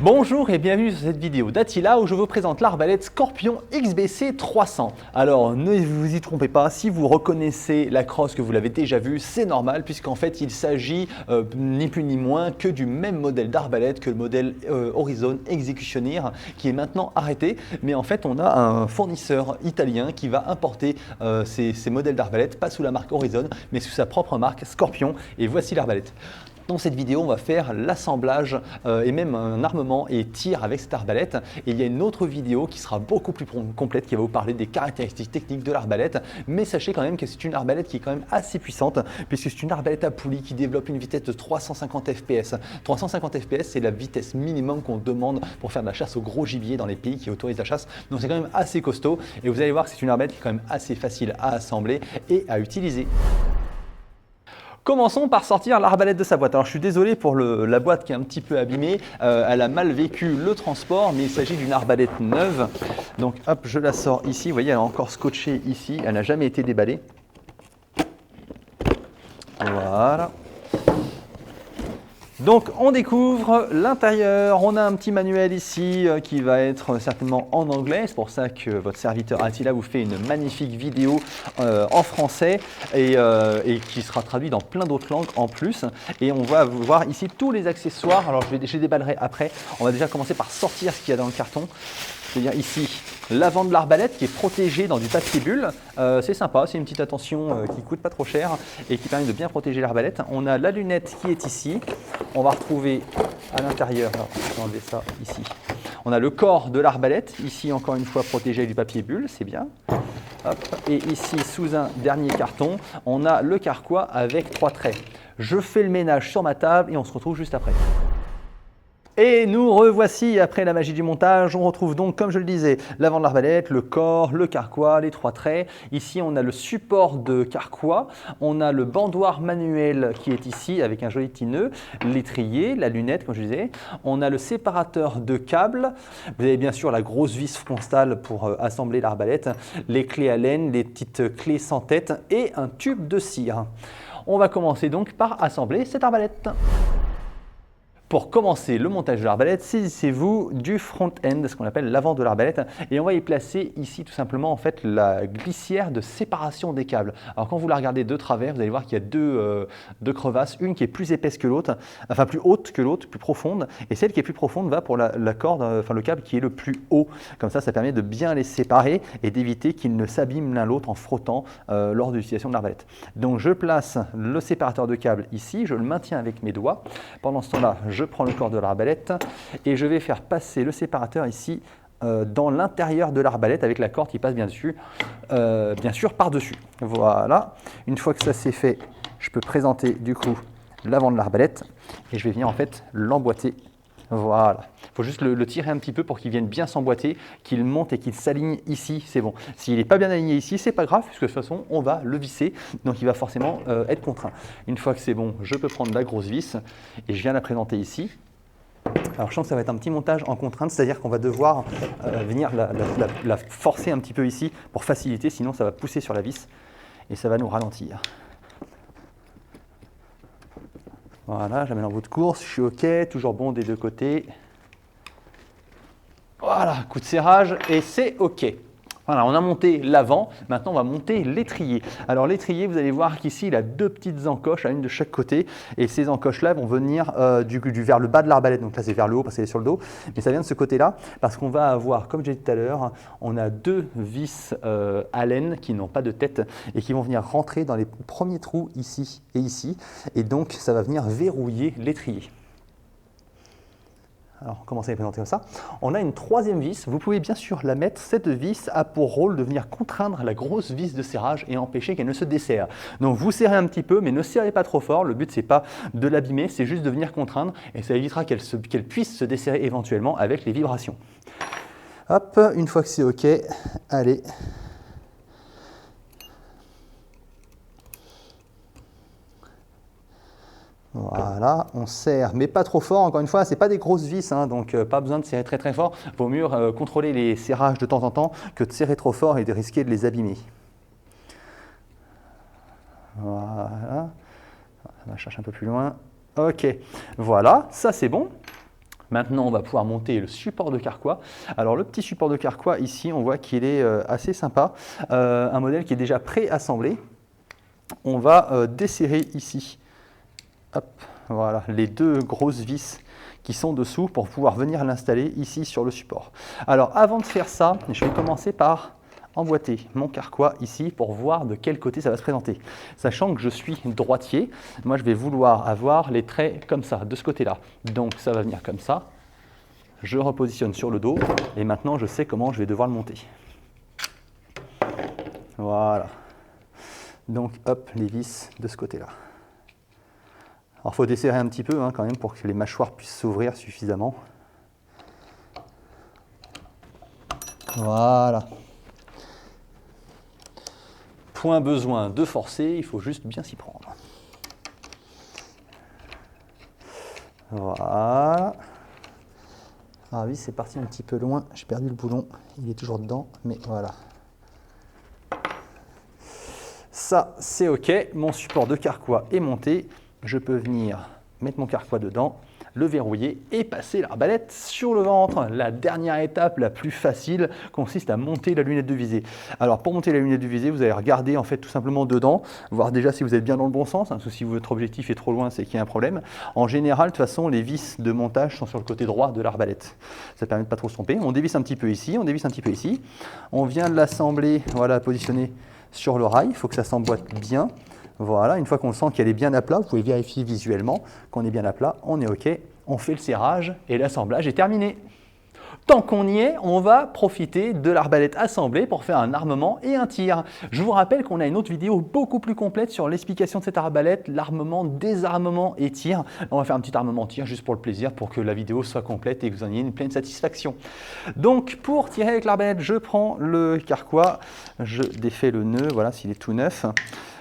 Bonjour et bienvenue sur cette vidéo d'Attila où je vous présente l'arbalète Scorpion XBC 300. Alors ne vous y trompez pas, si vous reconnaissez la crosse que vous l'avez déjà vue, c'est normal puisqu'en fait il s'agit ni plus ni moins que du même modèle d'arbalète que le modèle Horizon Executioner qui est maintenant arrêté. Mais en fait on a un fournisseur italien qui va importer ces modèles d'arbalète, pas sous la marque Horizon mais sous sa propre marque Scorpion, et voici l'arbalète. Dans cette vidéo, on va faire l'assemblage et même un armement et tir avec cette arbalète. Et il y a une autre vidéo qui sera beaucoup plus complète qui va vous parler des caractéristiques techniques de l'arbalète. Mais sachez quand même que c'est une arbalète qui est quand même assez puissante puisque c'est une arbalète à poulie qui développe une vitesse de 350 fps. 350 fps, c'est la vitesse minimum qu'on demande pour faire de la chasse au gros gibier dans les pays qui autorisent la chasse. Donc c'est quand même assez costaud et vous allez voir que c'est une arbalète qui est quand même assez facile à assembler et à utiliser. Commençons par sortir l'arbalète de sa boîte. Alors je suis désolé pour la boîte qui est un petit peu abîmée, elle a mal vécu le transport, mais il s'agit d'une arbalète neuve. Donc hop, je la sors ici, vous voyez elle est encore scotchée ici, elle n'a jamais été déballée. Voilà. Donc on découvre l'intérieur, on a un petit manuel ici qui va être certainement en anglais, c'est pour ça que votre serviteur Attila vous fait une magnifique vidéo en français et qui sera traduit dans plein d'autres langues en plus. Et on va voir ici tous les accessoires, alors je les déballerai après. On va déjà commencer par sortir ce qu'il y a dans le carton. C'est-à-dire ici l'avant de l'arbalète qui est protégé dans du papier bulle. C'est sympa, c'est une petite attention qui ne coûte pas trop cher et qui permet de bien protéger l'arbalète. On a la lunette qui est ici. On va retrouver à l'intérieur, je vais enlever ça ici. On a le corps de l'arbalète, ici encore une fois protégé avec du papier bulle, c'est bien. Hop. Et ici sous un dernier carton, on a le carquois avec 3 traits. Je fais le ménage sur ma table et on se retrouve juste après. Et nous revoici après la magie du montage. On retrouve donc, comme je le disais, l'avant de l'arbalète, le corps, le carquois, les 3 traits. Ici, on a le support de carquois. On a le bandoir manuel qui est ici avec un joli petit nœud, l'étrier, la lunette, comme je disais. On a le séparateur de câbles. Vous avez bien sûr la grosse vis frontale pour assembler l'arbalète, les clés Allen, les petites clés sans tête et un tube de cire. On va commencer donc par assembler cette arbalète. Pour commencer le montage de l'arbalète, saisissez-vous du front-end, ce qu'on appelle l'avant de l'arbalète, et on va y placer ici tout simplement en fait la glissière de séparation des câbles. Alors quand vous la regardez de travers, vous allez voir qu'il y a deux crevasses, une qui est plus épaisse que l'autre, enfin plus haute que l'autre, plus profonde, et celle qui est plus profonde va pour la corde, enfin le câble qui est le plus haut. Comme ça permet de bien les séparer et d'éviter qu'ils ne s'abîment l'un l'autre en frottant lors de l'utilisation de l'arbalète. Donc je place le séparateur de câble ici, je le maintiens avec mes doigts. Pendant ce temps-là, je prends le corps de l'arbalète et je vais faire passer le séparateur ici dans l'intérieur de l'arbalète avec la corde qui passe bien sûr par-dessus. Voilà, une fois que ça c'est fait, je peux présenter du coup l'avant de l'arbalète et je vais venir en fait l'emboîter. Voilà, il faut juste le tirer un petit peu pour qu'il vienne bien s'emboîter, qu'il monte et qu'il s'aligne ici, c'est bon. S'il n'est pas bien aligné ici, c'est pas grave, puisque de toute façon, on va le visser, donc il va forcément être contraint. Une fois que c'est bon, je peux prendre la grosse vis et je viens la présenter ici. Alors je sens que ça va être un petit montage en contrainte, c'est-à-dire qu'on va devoir venir la forcer un petit peu ici pour faciliter, sinon ça va pousser sur la vis et ça va nous ralentir. Voilà, j'amène en bout de course, je suis OK, toujours bon des deux côtés. Voilà, coup de serrage et c'est OK. Voilà, on a monté l'avant, maintenant on va monter l'étrier. Alors l'étrier, vous allez voir qu'ici il a 2 petites encoches, à une de chaque côté, et ces encoches-là vont venir vers le bas de l'arbalète, donc là c'est vers le haut parce qu'elle est sur le dos, mais ça vient de ce côté-là, parce qu'on va avoir, comme j'ai dit tout à l'heure, on a 2 vis Allen qui n'ont pas de tête et qui vont venir rentrer dans les premiers trous ici, et donc ça va venir verrouiller l'étrier. Alors, on commence à les présenter comme ça. On a une 3e vis. Vous pouvez bien sûr la mettre. Cette vis a pour rôle de venir contraindre la grosse vis de serrage et empêcher qu'elle ne se desserre. Donc, vous serrez un petit peu, mais ne serrez pas trop fort. Le but, c'est pas de l'abîmer, c'est juste de venir contraindre et ça évitera qu'elle puisse se desserrer éventuellement avec les vibrations. Hop, une fois que c'est OK, allez. Voilà, on serre, mais pas trop fort. Encore une fois, ce n'est pas des grosses vis, hein, donc pas besoin de serrer très très fort. Il vaut mieux contrôler les serrages de temps en temps que de serrer trop fort et de risquer de les abîmer. Voilà, on va chercher un peu plus loin. OK, voilà, ça c'est bon. Maintenant, on va pouvoir monter le support de carquois. Alors, le petit support de carquois, ici, on voit qu'il est assez sympa. Un modèle qui est déjà pré-assemblé. On va desserrer ici, hop, voilà, les deux grosses vis qui sont dessous pour pouvoir venir l'installer ici sur le support. Alors, avant de faire ça, je vais commencer par emboîter mon carquois ici pour voir de quel côté ça va se présenter. Sachant que je suis droitier, moi je vais vouloir avoir les traits comme ça, de ce côté-là. Donc ça va venir comme ça. Je repositionne sur le dos et maintenant je sais comment je vais devoir le monter. Voilà. Donc hop, les vis de ce côté-là. Alors il faut desserrer un petit peu quand même pour que les mâchoires puissent s'ouvrir suffisamment. Voilà. Point besoin de forcer, il faut juste bien s'y prendre. Voilà. Ah oui, c'est parti un petit peu loin, j'ai perdu le boulon, il est toujours dedans, mais voilà. Ça, c'est OK, mon support de carquois est monté. Je peux venir mettre mon carquois dedans, le verrouiller et passer l'arbalète sur le ventre. La dernière étape, la plus facile, consiste à monter la lunette de visée. Alors pour monter la lunette de visée, vous allez regarder en fait tout simplement dedans, voir déjà si vous êtes bien dans le bon sens, parce que si votre objectif est trop loin, c'est qu'il y a un problème. En général, de toute façon, les vis de montage sont sur le côté droit de l'arbalète. Ça permet de ne pas trop se tromper. On dévisse un petit peu ici, on dévisse un petit peu ici. On vient de l'assembler, voilà, positionner sur le rail. Il faut que ça s'emboîte bien. Voilà, une fois qu'on sent qu'elle est bien à plat, vous pouvez vérifier visuellement qu'on est bien à plat, on est OK, on fait le serrage et l'assemblage est terminé. Tant qu'on y est, on va profiter de l'arbalète assemblée pour faire un armement et un tir. Je vous rappelle qu'on a une autre vidéo beaucoup plus complète sur l'explication de cette arbalète, l'armement, désarmement et tir. On va faire un petit armement-tir juste pour le plaisir, pour que la vidéo soit complète et que vous en ayez une pleine satisfaction. Donc pour tirer avec l'arbalète, je prends le carquois, je défais le nœud, voilà s'il est tout neuf.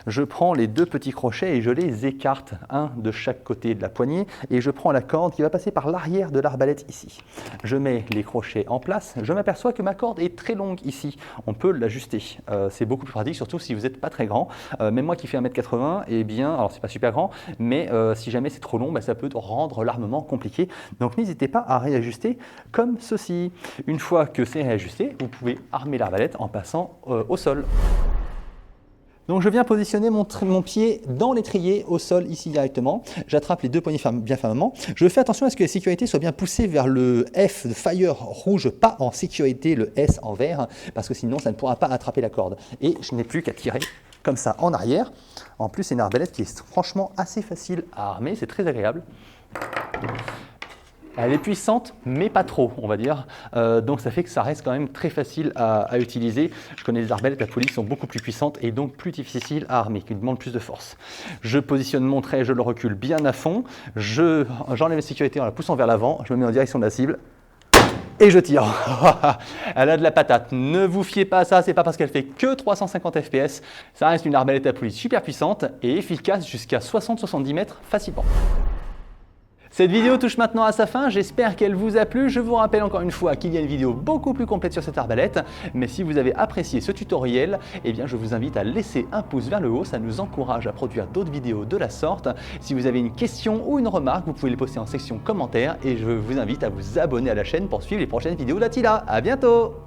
Je prends les deux petits crochets et je les écarte, un de chaque côté de la poignée, et je prends la corde qui va passer par l'arrière de l'arbalète ici. Je mets les crochets en place, je m'aperçois que ma corde est très longue ici, on peut l'ajuster. C'est beaucoup plus pratique, surtout si vous n'êtes pas très grand. Même moi qui fais 1m80, eh bien, alors c'est pas super grand, mais si jamais c'est trop long, ça peut rendre l'armement compliqué. Donc n'hésitez pas à réajuster comme ceci. Une fois que c'est réajusté, vous pouvez armer l'arbalète en passant au sol. Donc je viens positionner mon pied dans l'étrier au sol ici directement. J'attrape les deux poignées bien fermement. Je fais attention à ce que la sécurité soit bien poussée vers le F de Fire rouge, pas en sécurité le S en vert, parce que sinon ça ne pourra pas attraper la corde. Et je n'ai plus qu'à tirer comme ça en arrière. En plus, c'est une arbalète qui est franchement assez facile à armer, c'est très agréable. Elle est puissante, mais pas trop, on va dire. Donc ça fait que ça reste quand même très facile à utiliser. Je connais des arbalètes à police qui sont beaucoup plus puissantes et donc plus difficiles à armer, qui demandent plus de force. Je positionne mon trait, je le recule bien à fond. J'enlève la sécurité en la poussant vers l'avant. Je me mets en direction de la cible. Et je tire. Elle a de la patate. Ne vous fiez pas à ça, c'est pas parce qu'elle fait que 350 fps. Ça reste une arbalète à police super puissante et efficace jusqu'à 60-70 mètres facilement. Cette vidéo touche maintenant à sa fin, j'espère qu'elle vous a plu. Je vous rappelle encore une fois qu'il y a une vidéo beaucoup plus complète sur cette arbalète. Mais si vous avez apprécié ce tutoriel, eh bien je vous invite à laisser un pouce vers le haut, ça nous encourage à produire d'autres vidéos de la sorte. Si vous avez une question ou une remarque, vous pouvez les poster en section commentaires et je vous invite à vous abonner à la chaîne pour suivre les prochaines vidéos d'Attila. À bientôt!